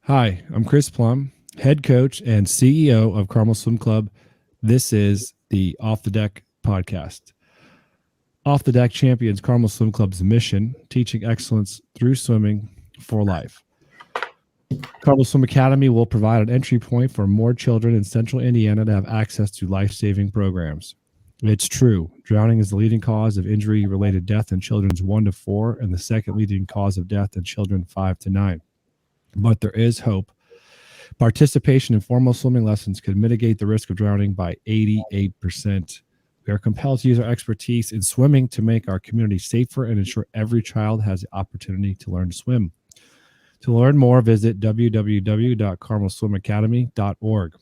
Hi, I'm Chris Plumb, head coach and CEO of Carmel Swim Club. This is the Off the Deck podcast. Off the Deck champions Carmel Swim Club's mission, teaching excellence through swimming for life. Carmel Swim Academy will provide an entry point for more children in central Indiana to have access to life-saving programs. It's true. Drowning is the leading cause of injury-related death in children 1 to 4 and the second leading cause of death in children 5 to 9. But there is hope. Participation in formal swimming lessons could mitigate the risk of drowning by 88%. We are compelled to use our expertise in swimming to make our community safer and ensure every child has the opportunity to learn to swim. To learn more, visit www.carmelswimacademy.org.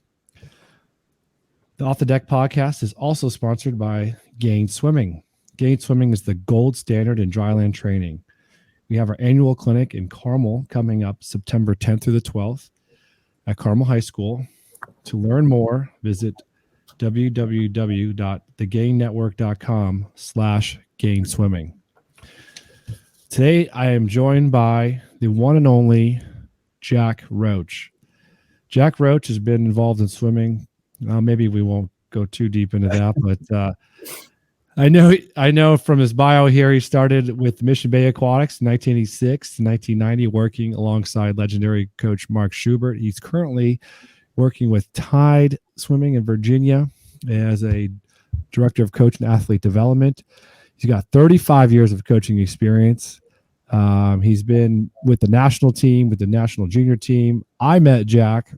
The Off the Deck podcast is also sponsored by Gain Swimming. Gain Swimming is the gold standard in dryland training. We have our annual clinic in Carmel coming up September 10th through the 12th at Carmel High School. To learn more, visit www.thegainnetwork.com/gainswimming. Today, I am joined by the one and only Jack Roach. Jack Roach has been involved in swimming. Maybe we won't go too deep into that, but I know from his bio here, he started with Mission Bay Aquatics in 1986 to 1990, working alongside legendary coach Mark Schubert. He's currently working with Tide Swimming in Virginia as a director of coach and athlete development. He's got 35 years of coaching experience. He's been with the national team, with the national junior team. I met Jack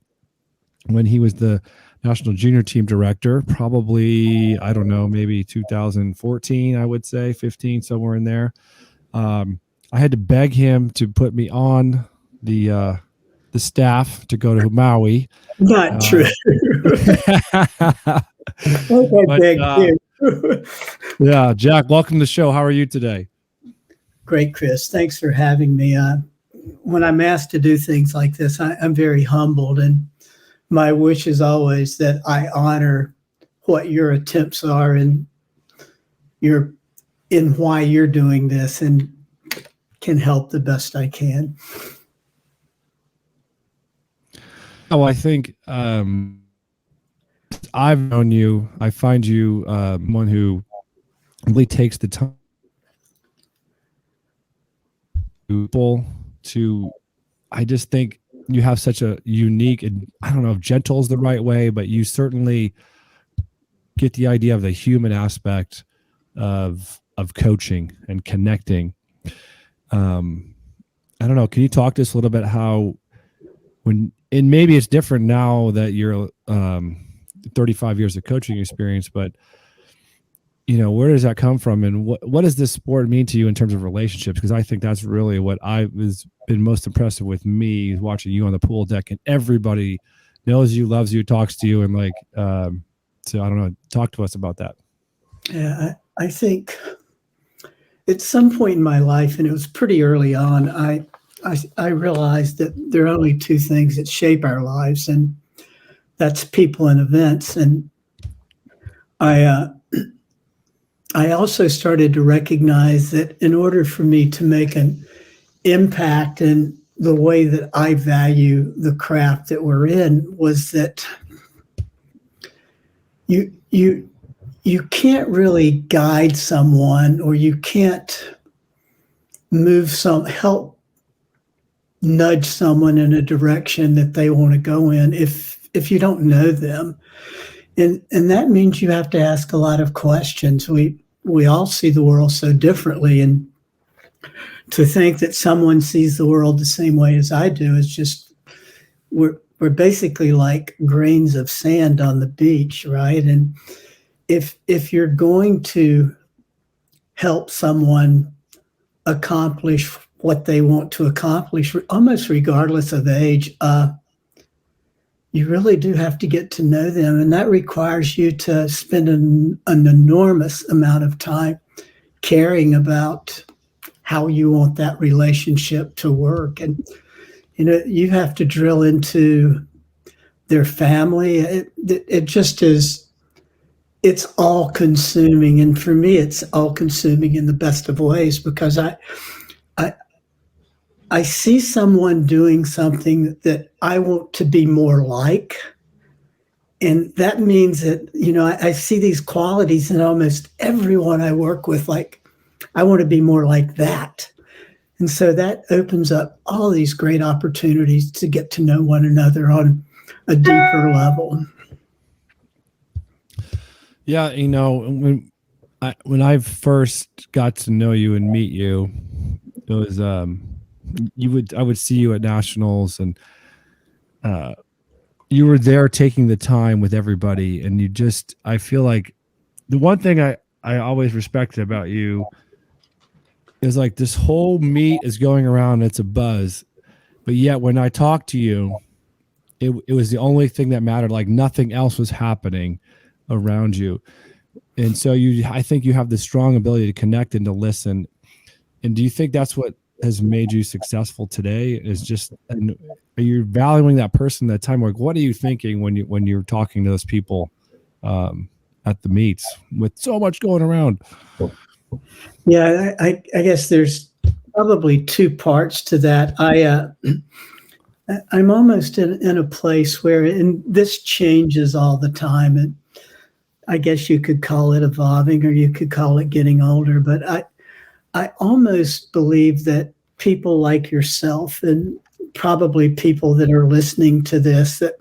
when he was the national junior team director, probably, I don't know, maybe 2014, I would say, 15, somewhere in there. I had to beg him to put me on the staff to go to Maui. Not true. Yeah, Jack, welcome to the show. How are you today? Great, Chris. Thanks for having me. When I'm asked to do things like this, I'm very humbled, and my wish is always that I honor what your attempts are and why you're doing this, and can help the best I can. Oh, I think I've known you. I find you one who really takes the time to. I just think you have such a unique, and I don't know if gentle is the right way, but you certainly get the idea of the human aspect of coaching and connecting. I don't know. Can you talk to us a little bit how and maybe it's different now that you're 35 years of coaching experience, but where does that come from, and what does this sport mean to you in terms of relationships? Because I think that's really what has been most impressive with me, watching you on the pool deck, and everybody knows you, loves you, talks to you, and so I don't know, talk to us about that. Yeah, I think at some point in my life, and it was pretty early on, I realized that there are only two things that shape our lives, and that's people and events. And I also started to recognize that in order for me to make an impact in the way that I value the craft that we're in, was that you can't really guide someone, or you can't help nudge someone in a direction that they want to go in if you don't know them. And that means you have to ask a lot of questions. We all see the world so differently, and to think that someone sees the world the same way as I do is just, we're basically like grains of sand on the beach, right? And if you're going to help someone accomplish what they want to accomplish, almost regardless of age, you really do have to get to know them. And that requires you to spend an enormous amount of time caring about how you want that relationship to work. And, you have to drill into their family. It just is, it's all consuming. And for me, it's all consuming in the best of ways, because I see someone doing something that I want to be more like. And that means that, I see these qualities in almost everyone I work with. Like, I want to be more like that. And so that opens up all these great opportunities to get to know one another on a deeper level. Yeah, when I first got to know you and meet you, it was I would see you at nationals, and you were there taking the time with everybody, and I feel like the one thing I always respected about you is like this whole meet is going around, it's a buzz, but yet when I talked to you, it was the only thing that mattered. Like nothing else was happening around you. And so I think you have the strong ability to connect and to listen. And do you think that's what has made you successful today? Is just, and are you valuing that person at that time? Like, what are you thinking when you're talking to those people at the meets with so much going around? Yeah, I guess there's probably two parts to that. I'm almost in a place where, and this changes all the time, and I guess you could call it evolving, or you could call it getting older. But I almost believe that people like yourself, and probably people that are listening to this, that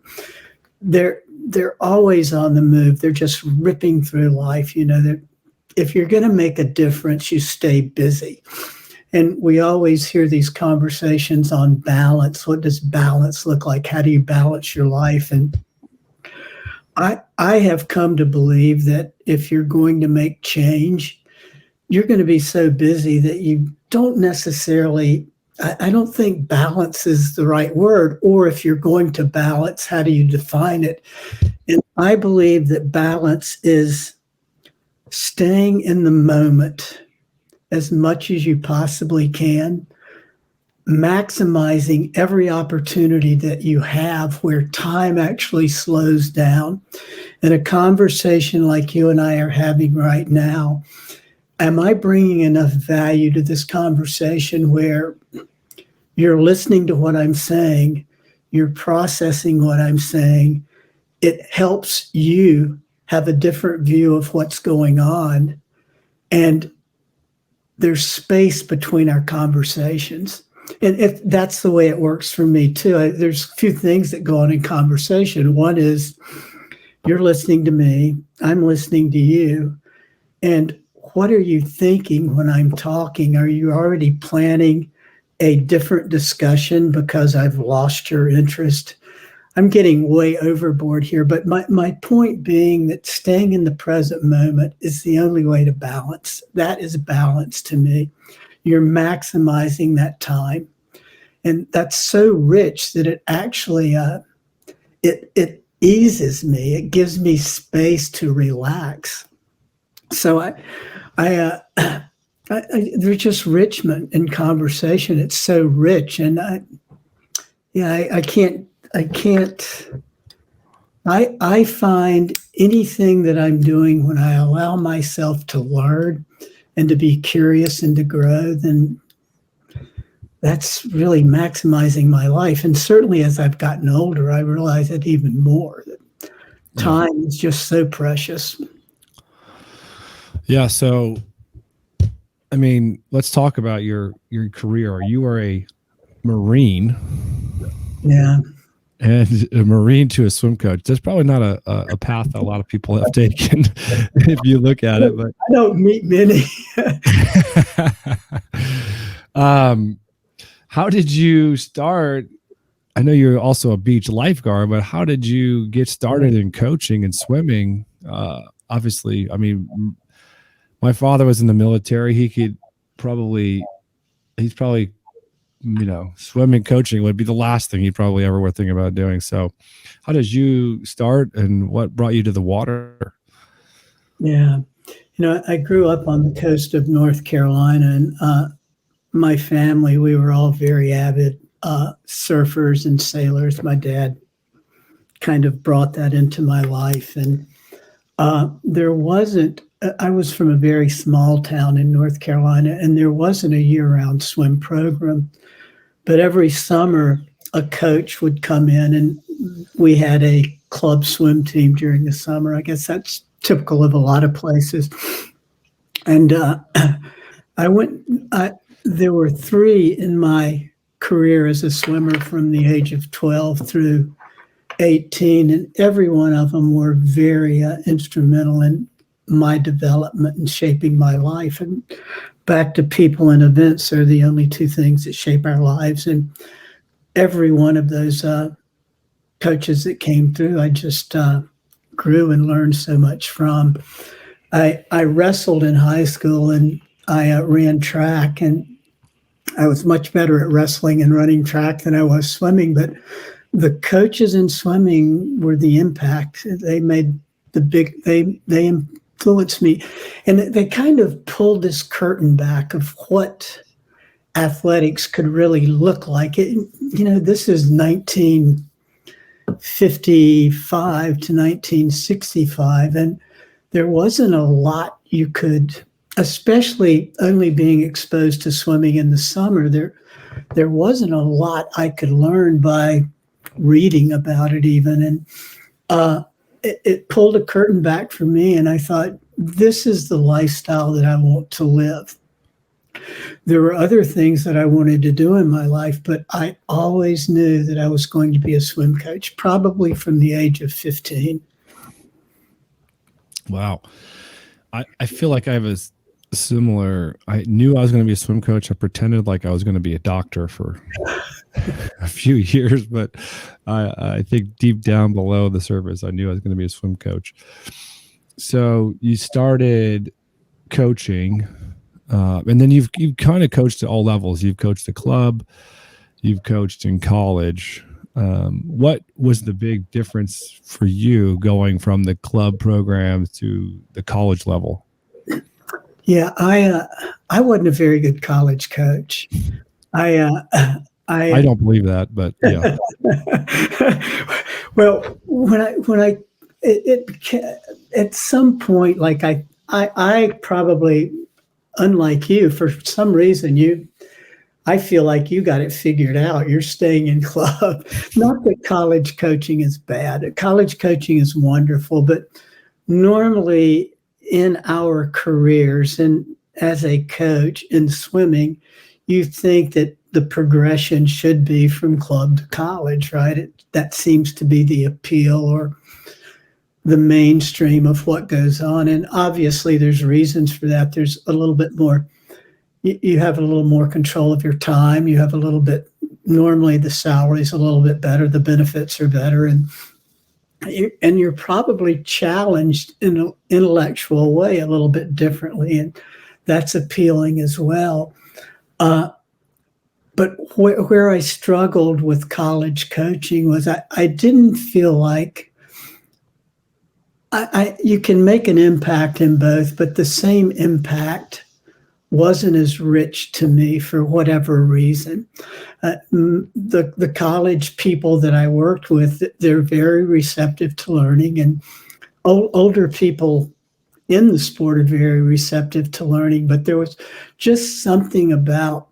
they're always on the move. They're just ripping through life. If you're going to make a difference, you stay busy. And we always hear these conversations on balance. What does balance look like? How do you balance your life? And I have come to believe that if you're going to make change, you're going to be so busy that you don't necessarily, I don't think balance is the right word. Or if you're going to balance, how do you define it? And I believe that balance is staying in the moment as much as you possibly can, maximizing every opportunity that you have where time actually slows down. In a conversation like you and I are having right now, am I bringing enough value to this conversation where you're listening to what I'm saying, you're processing what I'm saying, it helps you have a different view of what's going on, and there's space between our conversations. And if that's the way it works for me too, there's a few things that go on in conversation. One is you're listening to me, I'm listening to you. And what are you thinking when I'm talking? Are you already planning a different discussion because I've lost your interest? I'm getting way overboard here, but my point being that staying in the present moment is the only way to balance. That is balance to me. You're maximizing that time. And that's so rich that it actually, it eases me. It gives me space to relax. So there's just richment in conversation. It's so rich. And I can't, I find anything that I'm doing when I allow myself to learn and to be curious and to grow, then that's really maximizing my life. And certainly as I've gotten older, I realize it even more, that time is just so precious. Yeah. So, I mean, let's talk about your career. You are a Marine. Yeah. And a Marine to a swim coach. That's probably not a path that a lot of people have taken if you look at it. But I don't meet many. How did you start? I know you're also a beach lifeguard, but how did you get started in coaching and swimming? Obviously, I mean, my father was in the military. He's probably, swimming coaching would be the last thing he'd probably ever would think about doing. So how did you start, and what brought you to the water? Yeah. I grew up on the coast of North Carolina, and my family, we were all very avid surfers and sailors. My dad kind of brought that into my life. And I was from a very small town in North Carolina, and there wasn't a year-round swim program. But every summer, a coach would come in, and we had a club swim team during the summer. I guess that's typical of a lot of places. And I went. There were 3 in my career as a swimmer from the age of 12 through 18, and every one of them were very instrumental in my development and shaping my life. And back to people and events are the only 2 things that shape our lives. And every one of those coaches that came through, I just grew and learned so much from. I wrestled in high school, and I ran track, and I was much better at wrestling and running track than I was swimming. But the coaches in swimming were the impact. They made they influenced me, and they kind of pulled this curtain back of what athletics could really look like. This is 1955 to 1965, and there wasn't a lot you could, especially only being exposed to swimming in the summer, there wasn't a lot I could learn by reading about it even. And it pulled a curtain back for me, and I thought, this is the lifestyle that I want to live. There were other things that I wanted to do in my life, but I always knew that I was going to be a swim coach, probably from the age of 15. Wow. I feel like I have a similar, I knew I was going to be a swim coach. I pretended like I was going to be a doctor for a few years, but I think deep down below the surface, I knew I was going to be a swim coach. So you started coaching, and then you've kind of coached at all levels. You've coached the club, you've coached in college. What was the big difference for you going from the club program to the college level? Yeah, I wasn't a very good college coach. I don't believe that, but yeah. Well, at some point, like I probably, unlike you, for some reason, I feel like you got it figured out. You're staying in club. Not that college coaching is bad. College coaching is wonderful, but normally in our careers and as a coach in swimming, you think that the progression should be from club to college, right? That seems to be the appeal or the mainstream of what goes on. And obviously there's reasons for that. There's a little bit more, you have a little more control of your time. You have a little bit, normally the salary's a little bit better, the benefits are better, and you're probably challenged in an intellectual way a little bit differently, and that's appealing as well. But where I struggled with college coaching was I didn't feel like you can make an impact in both, but the same impact wasn't as rich to me for whatever reason. The college people that I worked with, they're very receptive to learning, and older people in the sport are very receptive to learning, but there was just something about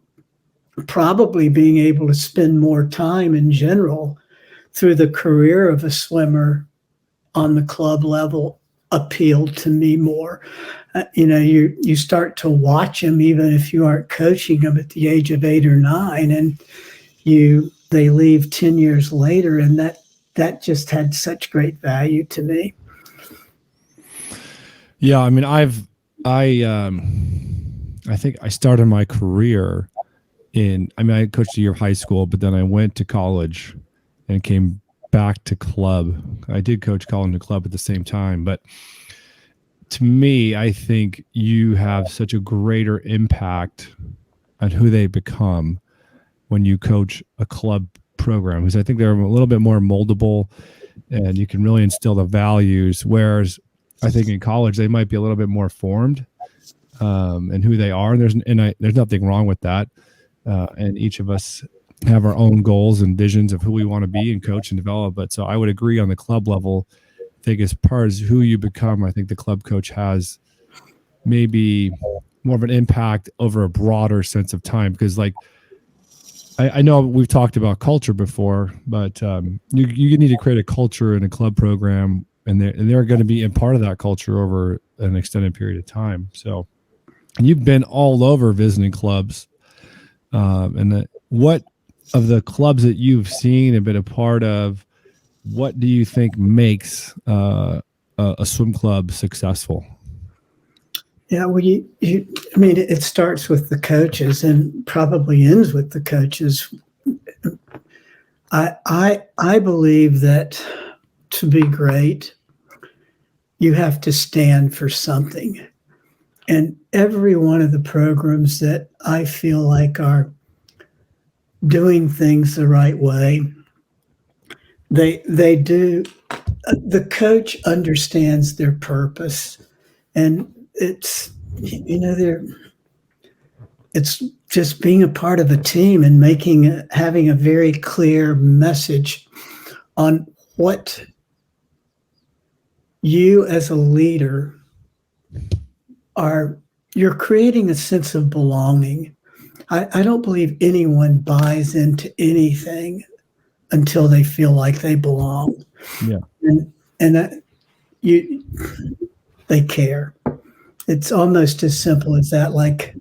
probably being able to spend more time in general through the career of a swimmer on the club level appealed to me more. You start to watch them, even if you aren't coaching them at the age of 8 or 9, and they leave 10 years later, and that just had such great value to me. Yeah, I mean, I think I started my career I coached a year of high school, but then I went to college and came back to club. I did coach college and club at the same time, but to me, I think you have such a greater impact on who they become when you coach a club program, because I think they're a little bit more moldable and you can really instill the values. Whereas I think in college, they might be a little bit more formed in who they are. There's nothing wrong with that. And each of us have our own goals and visions of who we want to be and coach and develop. But so I would agree on the club level. I think as far as who you become, I think the club coach has maybe more of an impact over a broader sense of time. Because like I know we've talked about culture before, but you need to create a culture in a club program, and they're going to be a part of that culture over an extended period of time. So, and you've been all over visiting clubs, what of the clubs that you've seen and been a part of, what do you think makes a swim club successful? Yeah, well, I mean, it starts with the coaches and probably ends with the coaches. I believe that to be great, you have to stand for something. And every one of the programs that I feel like are doing things the right way, they do. The coach understands their purpose, and it's it's just being a part of a team and having a very clear message on what you as a leader you're creating a sense of belonging. I don't believe anyone buys into anything until they feel like they belong. Yeah. And they care. It's almost as simple as that. Like,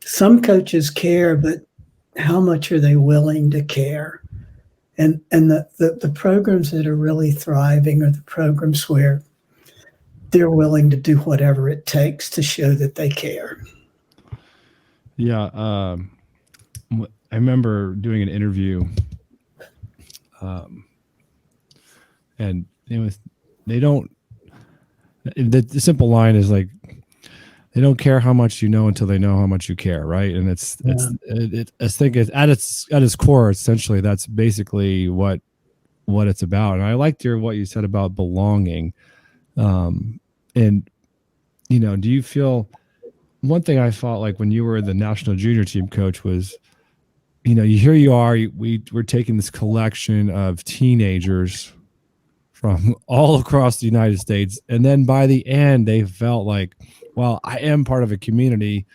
some coaches care, but how much are they willing to care? And the programs that are really thriving are the programs where they're willing to do whatever it takes to show that they care. Yeah. I remember doing an interview, and they don't, the simple line is like, they don't care how much you know until they know how much you care, right? And I think at its core, essentially, that's basically what it's about. And I liked what you said about belonging. And do you feel, one thing I felt like when you were the national junior team coach was, here you are, we're taking this collection of teenagers from all across the United States, and then by the end, they felt like, well, I am part of a community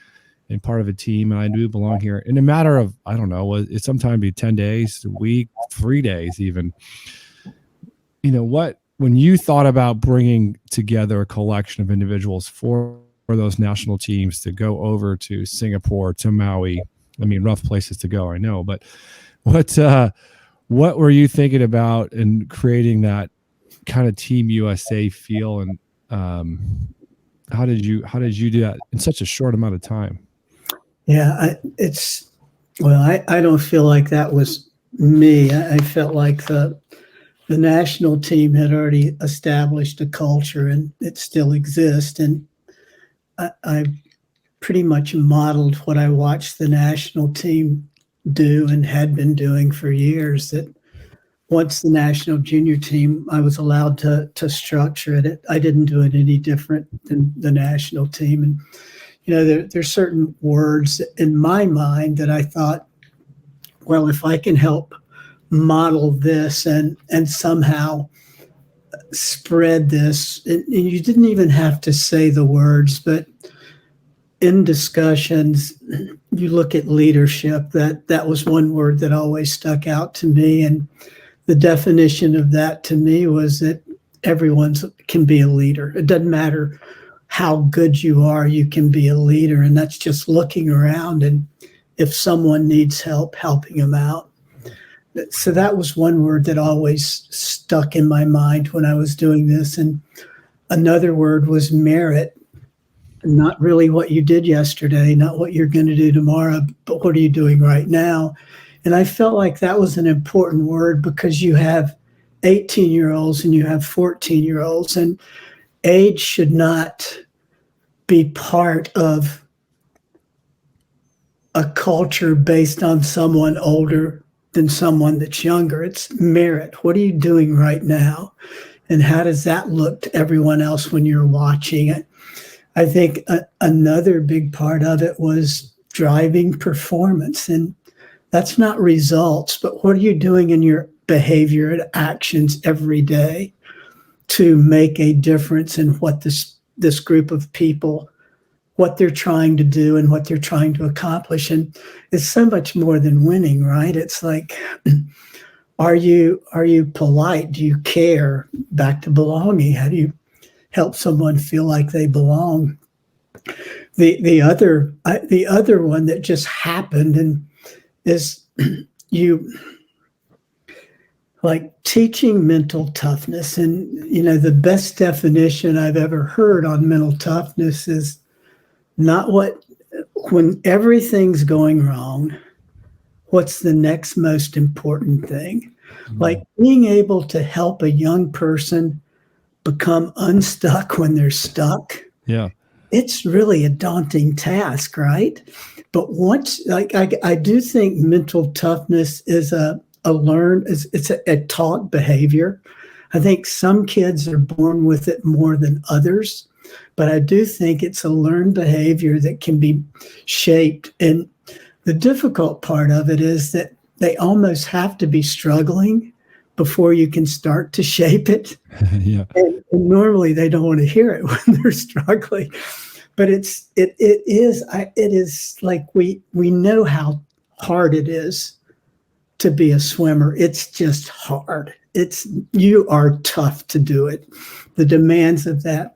and part of a team, and I do belong here. In a matter of, I don't know, it sometimes be 10 days, a week, 3 days even. When you thought about bringing together a collection of individuals for those national teams to go over to Singapore, to Maui, I mean, rough places to go, I know, but what were you thinking about in creating that kind of Team USA feel, and how did you do that in such a short amount of time? Yeah, I don't feel like that was me. I felt like the national team had already established a culture, and it still exists. And I pretty much modeled what I watched the national team do and had been doing for years. That once the national junior team, I was allowed to structure it. I didn't do it any different than the national team. And there's certain words in my mind that I thought, well, if I can help model this and somehow spread this, and you didn't even have to say the words, but in discussions, you look at leadership. That was one word that always stuck out to me, and the definition of that to me was that everyone can be a leader. It doesn't matter how good you are, you can be a leader, and that's just looking around, and if someone needs help, helping them out. So that was one word that always stuck in my mind when I was doing this. And another word was merit. Not really what you did yesterday, not what you're going to do tomorrow, but what are you doing right now? And I felt like that was an important word, because you have 18-year-olds and you have 14-year-olds, and age should not be part of a culture based on someone older than someone that's younger. It's merit. What are you doing right now? And how does that look to everyone else when you're watching it? I think another big part of it was driving performance. And that's not results, but what are you doing in your behavior and actions every day to make a difference in what this group of people what they're trying to do and what they're trying to accomplish. And it's so much more than winning, right? It's like, are you polite? Do you care? Back to belonging. How do you help someone feel like they belong? The other one that just happened and is you like teaching mental toughness. And the best definition I've ever heard on mental toughness is not when everything's going wrong, what's the next most important thing? Like being able to help a young person become unstuck when they're stuck. Yeah. It's really a daunting task, right? But once, like, I do think mental toughness is it's a taught behavior. I think some kids are born with it more than others, but I do think it's a learned behavior that can be shaped. And the difficult part of it is that they almost have to be struggling before you can start to shape it. Yeah. And normally they don't want to hear it when they're struggling. But it is like we know how hard it is to be a swimmer. It's just hard. You are tough to do it. The demands of that.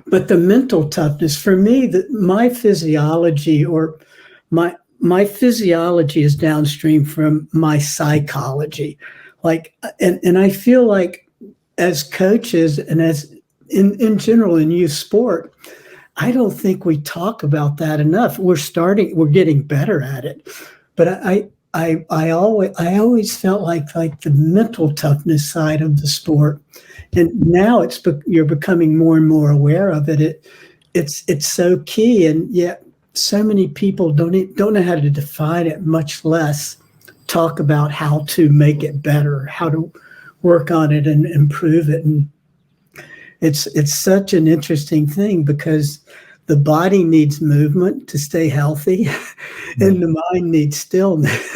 But the mental toughness, for me, my physiology is downstream from my psychology. Like, and I feel like as coaches and as in general in youth sport, I don't think we talk about that enough. We're getting better at it. But I always felt like the mental toughness side of the sport, and now you're becoming more and more aware of it. It's so key, and yet so many people don't know how to define it, much less talk about how to make it better, how to work on it and improve it. And it's such an interesting thing because the body needs movement to stay healthy, and the mind needs stillness.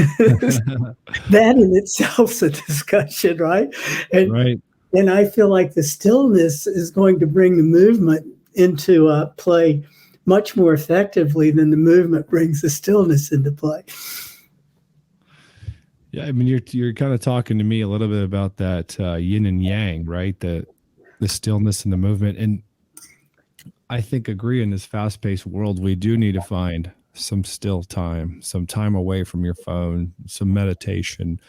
That in itself is a discussion, right? And I feel like the stillness is going to bring the movement into play much more effectively than the movement brings the stillness into play. Yeah, I mean, you're kind of talking to me a little bit about that yin and yang, right? The stillness and the movement. And I think agree in this fast-paced world, we do need to find some still time, some time away from your phone, some meditation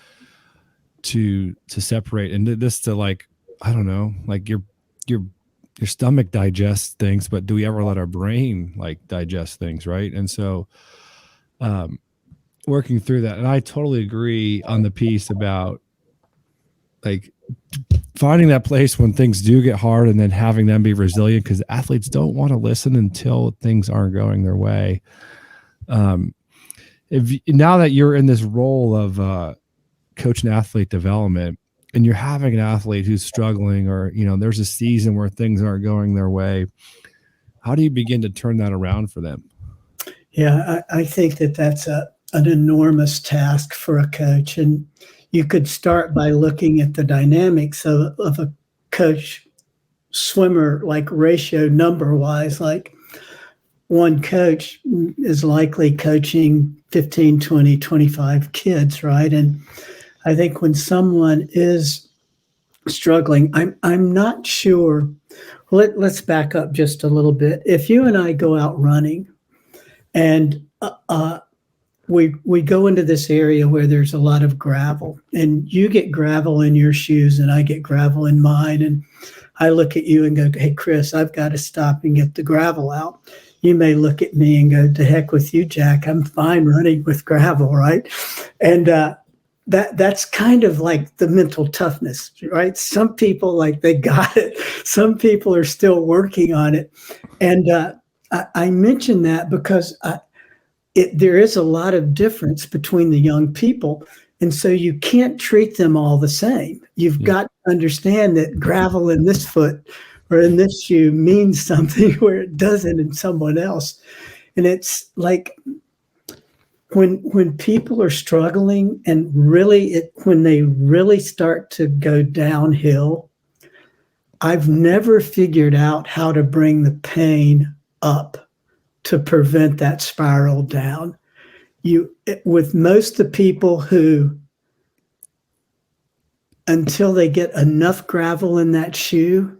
to separate. And this to like, I don't know, like your stomach digests things, but do we ever let our brain like digest things, right? And so working through that. And I totally agree on the piece about like finding that place when things do get hard and then having them be resilient, because athletes don't want to listen until things aren't going their way. Now that you're in this role of coach and athlete development, and you're having an athlete who's struggling, or there's a season where things aren't going their way, how do you begin to turn that around for them? Yeah, I think that's an enormous task for a coach. And you could start by looking at the dynamics of a coach swimmer, like ratio number wise. Like one coach is likely coaching 15, 20, 25 kids, right? And I think when someone is struggling, I'm not sure. Let's back up just a little bit. If you and I go out running and we go into this area where there's a lot of gravel, and you get gravel in your shoes and I get gravel in mine, and I look at you and go, "Hey, Chris, I've got to stop and get the gravel out." You may look at me and go, "To heck with you, Jack. I'm fine running with gravel," right? And that's kind of like the mental toughness, right? Some people, like, they got it. Some people are still working on it. And I mention that because there is a lot of difference between the young people. And so you can't treat them all the same. You've got to understand that gravel in this foot or in this shoe means something where it doesn't in someone else. And it's like when people are struggling and when they really start to go downhill, I've never figured out how to bring the pain up to prevent that spiral down. With most of the people who, until they get enough gravel in that shoe,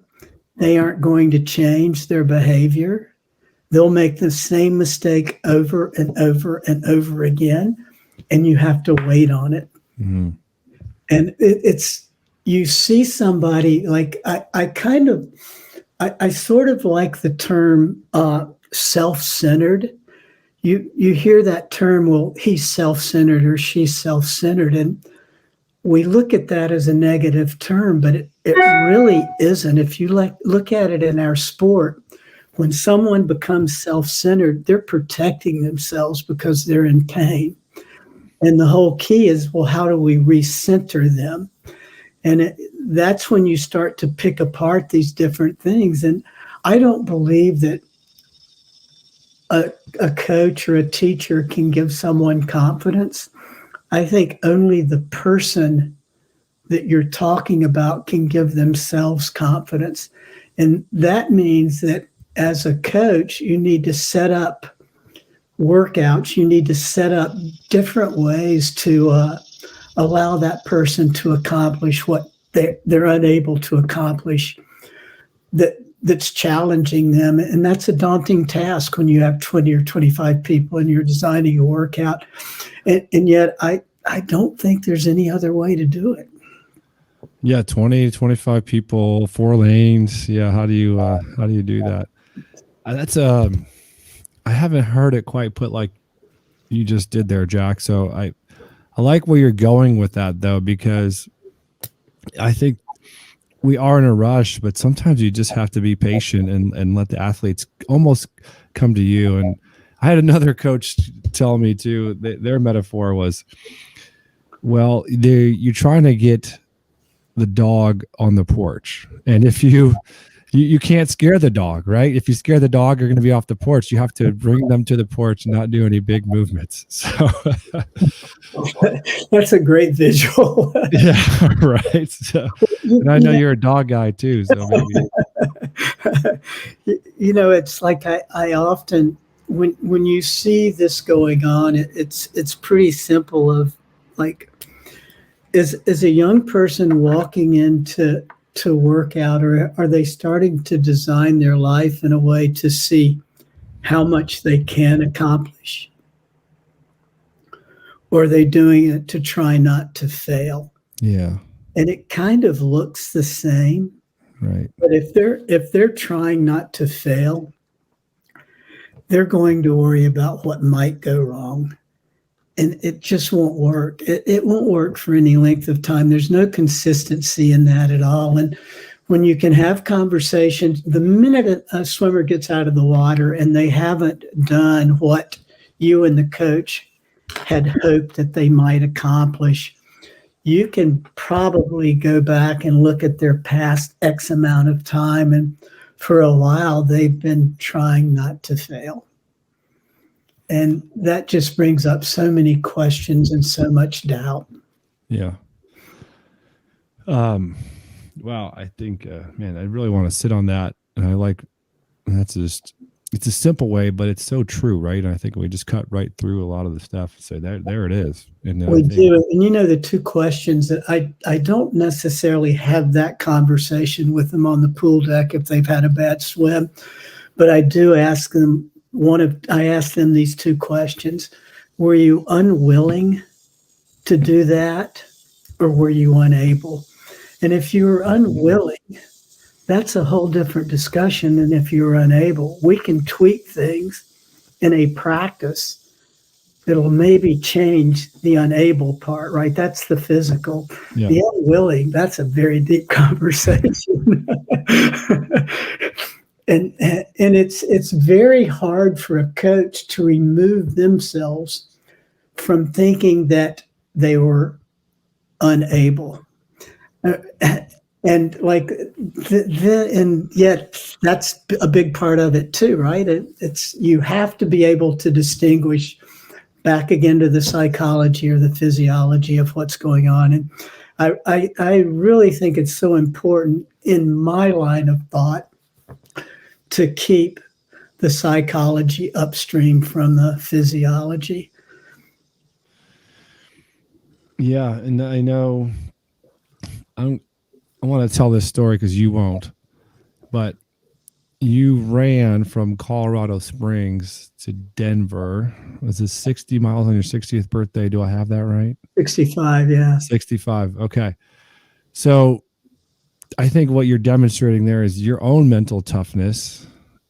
they aren't going to change their behavior. They'll make the same mistake over and over and over again, and you have to wait on it. Mm-hmm. And you see somebody like I sort of like the term self-centered. You hear that term, well, he's self-centered or she's self-centered, and we look at that as a negative term, but it really isn't. If you look at it in our sport, when someone becomes self-centered, they're protecting themselves because they're in pain. And the whole key is, well, how do we recenter them? And that's when you start to pick apart these different things. And I don't believe that a coach or a teacher can give someone confidence. I think only the person that you're talking about can give themselves confidence. And that means that as a coach, you need to set up workouts. You need to set up different ways to allow that person to accomplish what they're unable to accomplish, that's challenging them. And that's a daunting task when you have 20 or 25 people and you're designing a workout. And yet I don't think there's any other way to do it. Yeah, 20, 25 people, 4 lanes. Yeah, how do you do that? That's I haven't heard it quite put like you just did there, Jack. So I like where you're going with that though, because I think we are in a rush, but sometimes you just have to be patient and let the athletes almost come to you. And I had another coach tell me too, their metaphor was, well, you're trying to get the dog on the porch. And if you can't scare the dog, right? If you scare the dog, you're going to be off the porch. You have to bring them to the porch and not do any big movements. So that's a great visual. Yeah, right. So, and I know you're a dog guy too. So maybe. It's like I often, when you see this going on, it's pretty simple. Of like, is a young person walking into work out, or are they starting to design their life in a way to see how much they can accomplish? Or are they doing it to try not to fail? Yeah. And it kind of looks the same. Right. But if they're trying not to fail, they're going to worry about what might go wrong. And it just won't work. It won't work for any length of time. There's no consistency in that at all. And when you can have conversations, the minute a swimmer gets out of the water and they haven't done what you and the coach had hoped that they might accomplish, you can probably go back and look at their past X amount of time. And for a while, they've been trying not to fail. And that just brings up so many questions and so much doubt. Yeah. Wow. I think, man, I really want to sit on that. And it's a simple way, but it's so true, right? And I think we just cut right through a lot of the stuff and say, there it is. And we do. And the 2 questions that I don't necessarily have that conversation with them on the pool deck if they've had a bad swim, but I do ask them, I asked them these 2 questions. Were you unwilling to do that, or were you unable? And if you were unwilling, that's a whole different discussion than if you're unable. We can tweak things in a practice that'll maybe change the unable part, right? That's the physical. Yeah. The unwilling, that's a very deep conversation. And it's very hard for a coach to remove themselves from thinking that they were unable. And like, and yet that's a big part of it too, right? It's you have to be able to distinguish back again to the psychology or the physiology of what's going on. And I really think it's so important in my line of thought to keep the psychology upstream from the physiology. Yeah, and I know I want to tell this story because you won't, but you ran from Colorado Springs to Denver. Was it 60 miles on your 60th birthday? Do I have that right? 65, yeah. 65. Okay. So I think what you're demonstrating there is your own mental toughness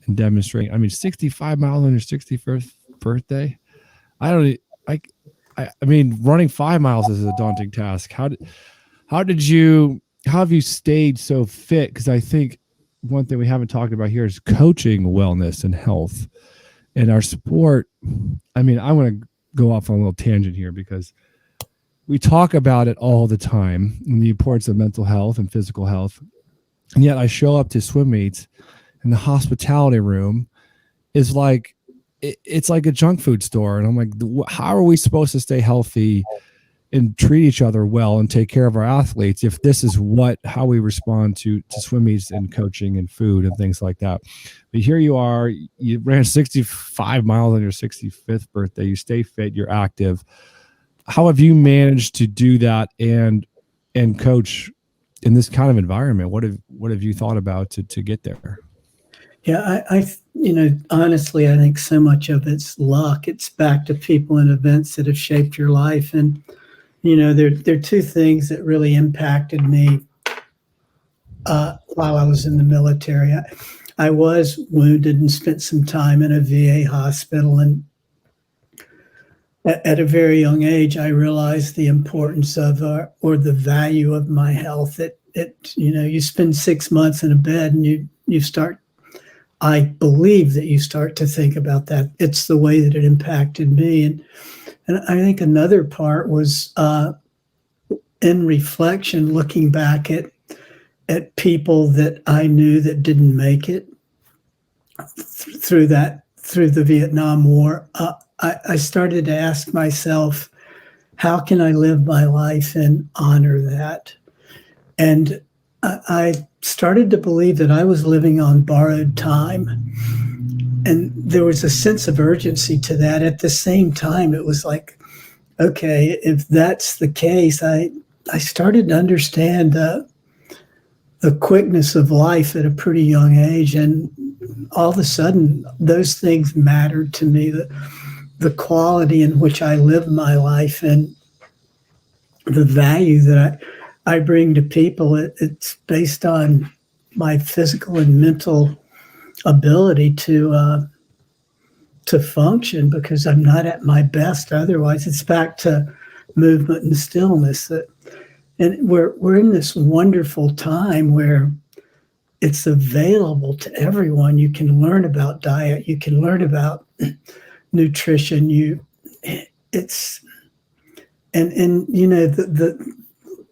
and demonstrating. I mean, 65 miles on your 61st birthday. I mean, running 5 miles is a daunting task. How have you stayed so fit? Because I think one thing we haven't talked about here is coaching wellness and health and our sport. I mean, I want to go off on a little tangent here because we talk about it all the time and the importance of mental health and physical health. And yet I show up to swim meets and the hospitality room is like, it's like a junk food store. And I'm like, how are we supposed to stay healthy and treat each other well and take care of our athletes if this is how we respond to swim meets and coaching and food and things like that? But here you are, you ran 65 miles on your 65th birthday, you stay fit, you're active. How have you managed to do that and coach in this kind of environment? What have you thought about to get there? Yeah, I honestly, I think so much of it's luck. It's back to people and events that have shaped your life. And there are two things that really impacted me while I was in the military. I was wounded and spent some time in a VA hospital. And at a very young age, I realized the importance of or the value of my health. You spend 6 months in a bed and you start. I believe that you start to think about that. It's the way that it impacted me. And I think another part was in reflection, looking back at people that I knew that didn't make it through the Vietnam War. I started to ask myself, how can I live my life and honor that? And I started to believe that I was living on borrowed time. And there was a sense of urgency to that. At the same time, it was like, okay, if that's the case, I started to understand the quickness of life at a pretty young age. And all of a sudden, those things mattered to me, the quality in which I live my life and the value that I bring to people. It's based on my physical and mental ability to function, because I'm not at my best otherwise. It's back to movement and stillness. And we're in this wonderful time where it's available to everyone. You can learn about diet. You can learn about nutrition.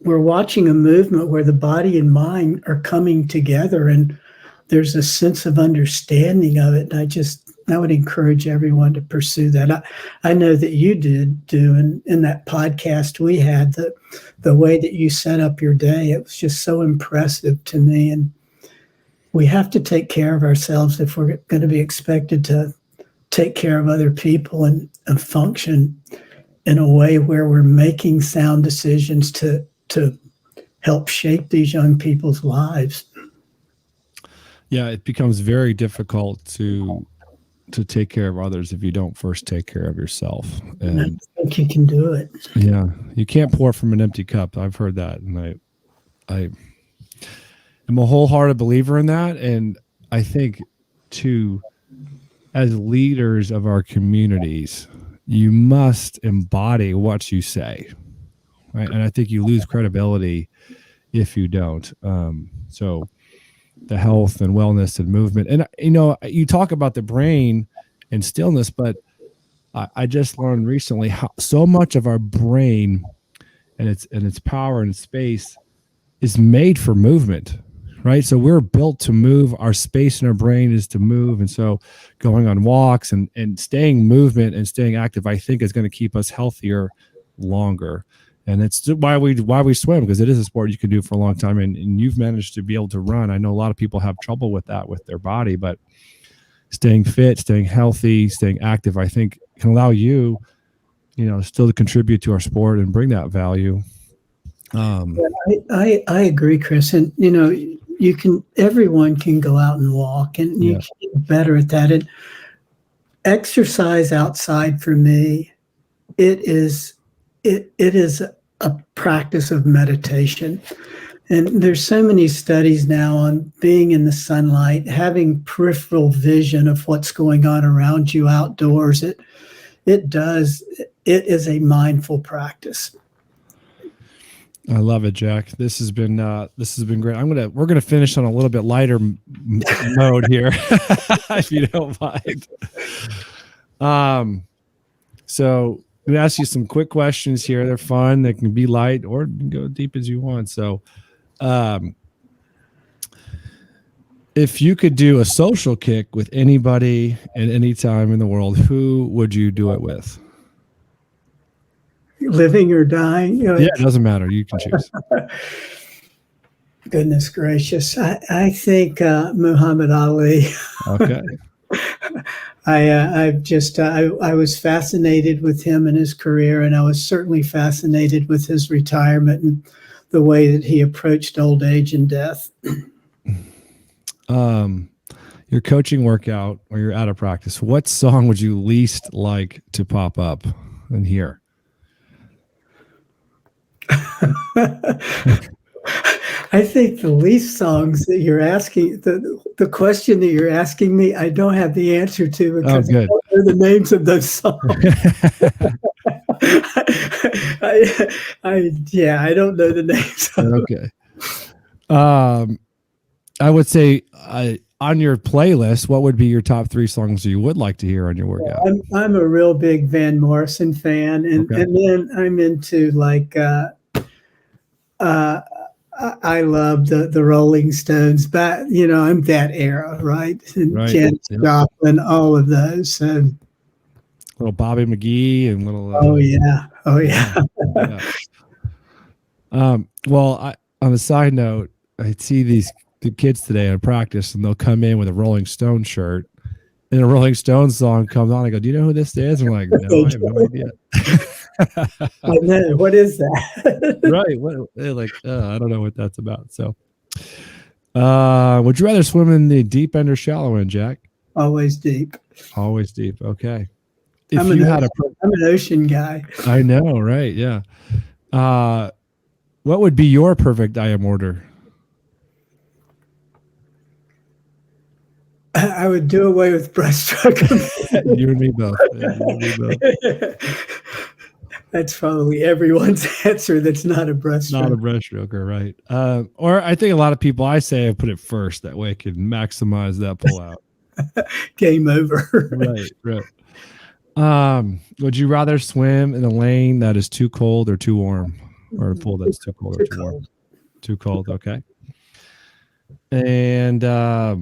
We're watching a movement where the body and mind are coming together, and there's a sense of understanding of it. And I would encourage everyone to pursue that. I know that you do, and in that podcast we had, the way that you set up your day, it was just so impressive to me. And we have to take care of ourselves if we're going to be expected to take care of other people and function in a way where we're making sound decisions to help shape these young people's lives. Yeah, it becomes very difficult to take care of others if you don't first take care of yourself. And I think you can do it. Yeah, you can't pour from an empty cup. I've heard that, and I am a wholehearted believer in that. And I think too, as leaders of our communities, you must embody what you say, right? And I think you lose credibility if you don't. So the health and wellness and movement, and you talk about the brain and stillness, but I just learned recently how so much of our brain and its power and space is made for movement, right? So we're built to move. Our space in our brain is to move. And so going on walks and staying movement and staying active, I think, is going to keep us healthier longer. And it's why we swim, because it is a sport you can do for a long time. And you've managed to be able to run. I know a lot of people have trouble with that with their body, but staying fit, staying healthy, staying active, I think can allow you, still to contribute to our sport and bring that value. I agree, Chris. And, everyone can go out and walk, and you can get better at that. And exercise outside, for me, it is a practice of meditation. And there's so many studies now on being in the sunlight, having peripheral vision of what's going on around you outdoors. It is a mindful practice. I love it, Jack. This has been great. We're gonna finish on a little bit lighter mode here, if you don't mind. So I'm gonna ask you some quick questions here. They're fun. They can be light or go deep as you want. So, if you could do a social kick with anybody at any time in the world, who would you do it with? Living or dying? Yeah, it doesn't matter. You can choose. Goodness gracious. I think Muhammad Ali. Okay. I was fascinated with him and his career, and I was certainly fascinated with his retirement and the way that he approached old age and death. Your coaching workout or you're out of practice, what song would you least like to pop up and hear? I think the least songs that you're asking, the question that you're asking me, I don't have the answer to because I don't know the names of those songs. I don't know the names. Okay. I would say on your playlist, what would be your top 3 songs you would like to hear on your workout? I'm a real big Van Morrison fan, and then I'm into like I love the Rolling Stones, but I'm that era, right? And Janis Joplin, all of those. So little Bobby McGee and little. Oh yeah. Well, on a side note, I see the kids today in practice, and they'll come in with a Rolling Stone shirt, and a Rolling Stones song comes on. I go, "Do you know who this is?" I'm like, "No, I have no idea." I know. What is that? Right. What they're like, I don't know what that's about. So, would you rather swim in the deep end or shallow end, Jack? Always deep. Always deep. Okay. I'm an ocean guy. I know, right? Yeah. What would be your perfect IM order? I would do away with breaststroke. You and me both. That's probably everyone's answer. That's not a breaststroke. Not a breaststroker, right? Or I think a lot of people, I say I put it first. That way I can maximize that pull out. Game over. Right. Would you rather swim in a lane that is too cold or too warm, or a pool that's too cold or too warm? Too cold. Okay. And are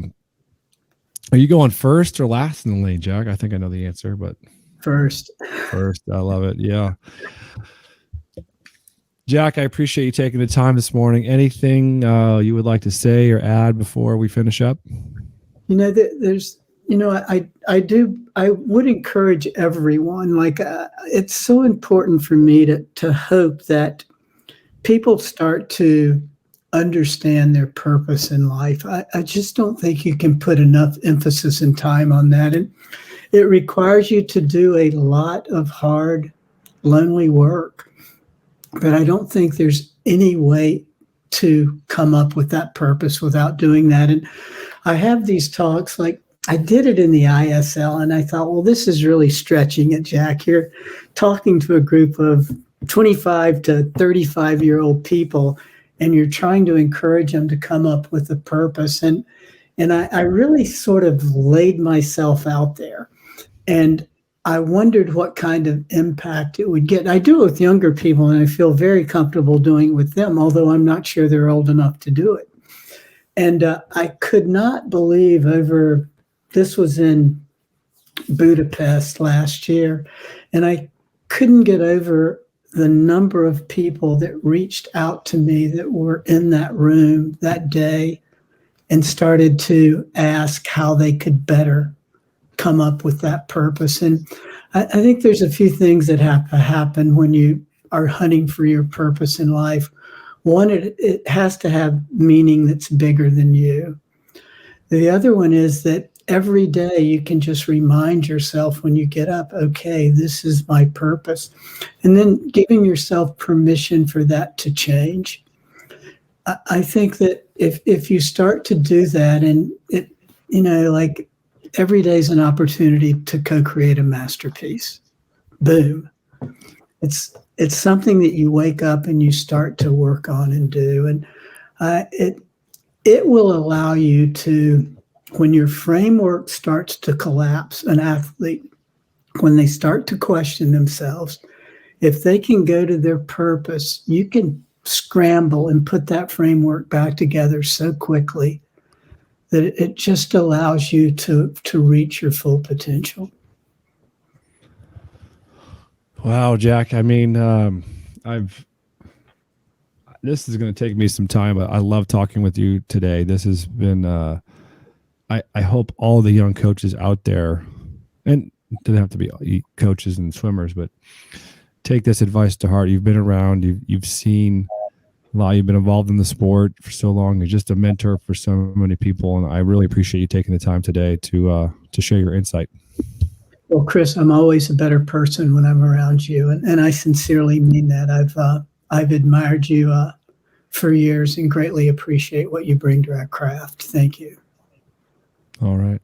you going first or last in the lane, Jack? I think I know the answer, but first. I love it. Yeah. Jack, I appreciate you taking the time this morning. Anything you would like to say or add before we finish up? There's, I would encourage everyone, it's so important for me to hope that people start to understand their purpose in life. I just don't think you can put enough emphasis and time on that. And it requires you to do a lot of hard, lonely work. But I don't think there's any way to come up with that purpose without doing that. And I have these talks, like I did it in the ISL, and I thought, well, this is really stretching it, Jack. You're talking to a group of 25 to 35-year-old people, and you're trying to encourage them to come up with a purpose. And I really sort of laid myself out there. And I wondered what kind of impact it would get. I do it with younger people, and I feel very comfortable doing it with them, although I'm not sure they're old enough to do it. And I could not believe this was in Budapest last year, and I couldn't get over the number of people that reached out to me that were in that room that day and started to ask how they could better come up with that purpose. And I think there's a few things that have to happen when you are hunting for your purpose in life. One, it has to have meaning that's bigger than you. The other one is that every day you can just remind yourself when you get up, okay, this is my purpose. And then giving yourself permission for that to change. I think that if you start to do that, and it, like every day is an opportunity to co-create a masterpiece. Boom. It's something that you wake up and you start to work on and do. And it will allow you to, when your framework starts to collapse, an athlete, when they start to question themselves, if they can go to their purpose, you can scramble and put that framework back together so quickly that it just allows you to reach your full potential. Wow, Jack. I mean, this is going to take me some time, but I love talking with you today. This has been, I hope all the young coaches out there, and it doesn't have to be coaches and swimmers, but take this advice to heart. You've been around, you've seen a lot, you've been involved in the sport for so long. You're just a mentor for so many people. And I really appreciate you taking the time today to share your insight. Well, Chris, I'm always a better person when I'm around you. And I sincerely mean that. I've admired you for years and greatly appreciate what you bring to our craft. Thank you. All right.